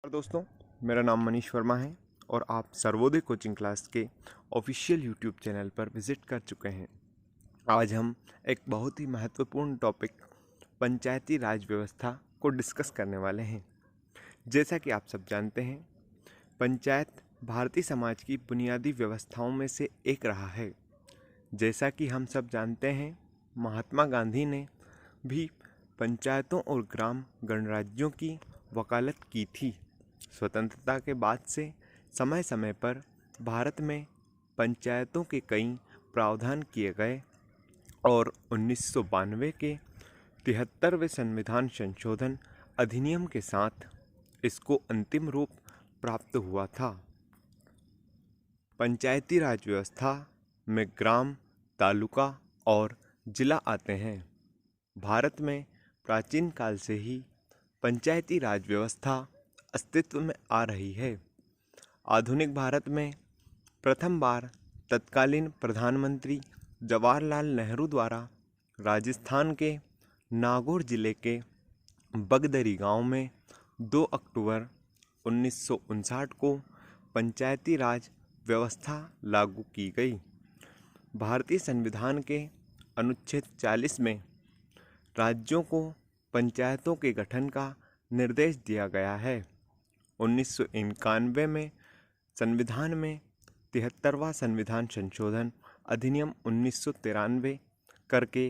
दोस्तों, मेरा नाम मनीष वर्मा है और आप सर्वोदय कोचिंग क्लास के ऑफिशियल यूट्यूब चैनल पर विज़िट कर चुके हैं। आज हम एक बहुत ही महत्वपूर्ण टॉपिक पंचायती राज व्यवस्था को डिस्कस करने वाले हैं। जैसा कि आप सब जानते हैं, पंचायत भारतीय समाज की बुनियादी व्यवस्थाओं में से एक रहा है। जैसा कि हम सब जानते हैं, महात्मा गांधी ने भी पंचायतों और ग्राम गणराज्यों की वकालत की थी। स्वतंत्रता के बाद से समय समय पर भारत में पंचायतों के कई प्रावधान किए गए और 1992 के 73वें संविधान संशोधन अधिनियम के साथ इसको अंतिम रूप प्राप्त हुआ था। पंचायती राज व्यवस्था में ग्राम, तालुका और जिला आते हैं। भारत में प्राचीन काल से ही पंचायती राज व्यवस्था अस्तित्व में आ रही है। आधुनिक भारत में प्रथम बार तत्कालीन प्रधानमंत्री जवाहरलाल नेहरू द्वारा राजस्थान के नागौर जिले के बगदरी गांव में 2 अक्टूबर 1959 को पंचायती राज व्यवस्था लागू की गई। भारतीय संविधान के अनुच्छेद 40 में राज्यों को पंचायतों के गठन का निर्देश दिया गया है। 1991 में संविधान में 73वां संविधान संशोधन अधिनियम 1993 करके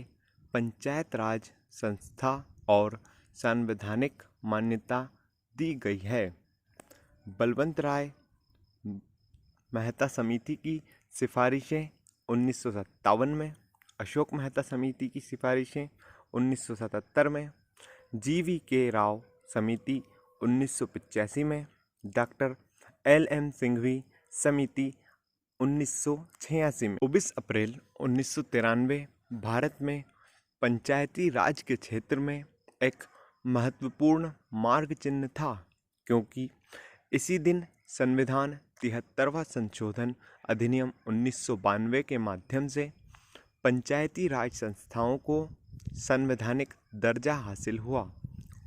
पंचायत राज संस्था और संवैधानिक मान्यता दी गई है। बलवंत राय मेहता समिति की सिफारिशें 1957 में, अशोक मेहता समिति की सिफारिशें 1977 में, GV राव समिति 1985 में, डॉक्टर LM सिंघवी समिति 1986 में। 24 अप्रैल 1993 भारत में पंचायती राज के क्षेत्र में एक महत्वपूर्ण मार्ग चिन्ह था, क्योंकि इसी दिन संविधान 73वां संशोधन अधिनियम 1992 के माध्यम से पंचायती राज संस्थाओं को संवैधानिक दर्जा हासिल हुआ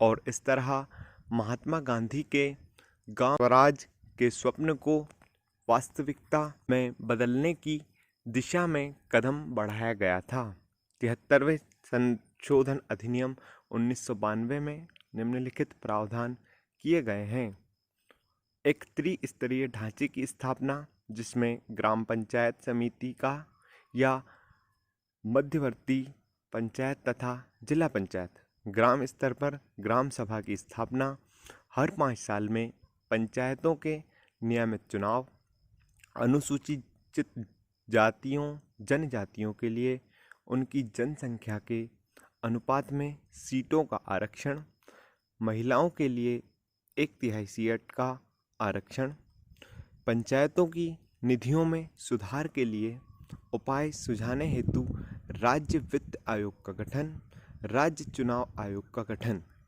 और इस तरह महात्मा गांधी के गांव स्वराज के स्वप्न को वास्तविकता में बदलने की दिशा में कदम बढ़ाया गया था। 73वें संशोधन अधिनियम 1992 में निम्नलिखित प्रावधान किए गए हैं। एक त्रिस्तरीय ढांचे की स्थापना, जिसमें ग्राम पंचायत समिति का या मध्यवर्ती पंचायत तथा जिला पंचायत, ग्राम स्तर पर ग्राम सभा की स्थापना, हर 5 साल में पंचायतों के नियमित चुनाव, अनुसूचित जातियों जनजातियों के लिए उनकी जनसंख्या के अनुपात में सीटों का आरक्षण, महिलाओं के लिए 1/3 सीट का आरक्षण, पंचायतों की निधियों में सुधार के लिए उपाय सुझाने हेतु राज्य वित्त आयोग का गठन, राज्य चुनाव आयोग का गठन।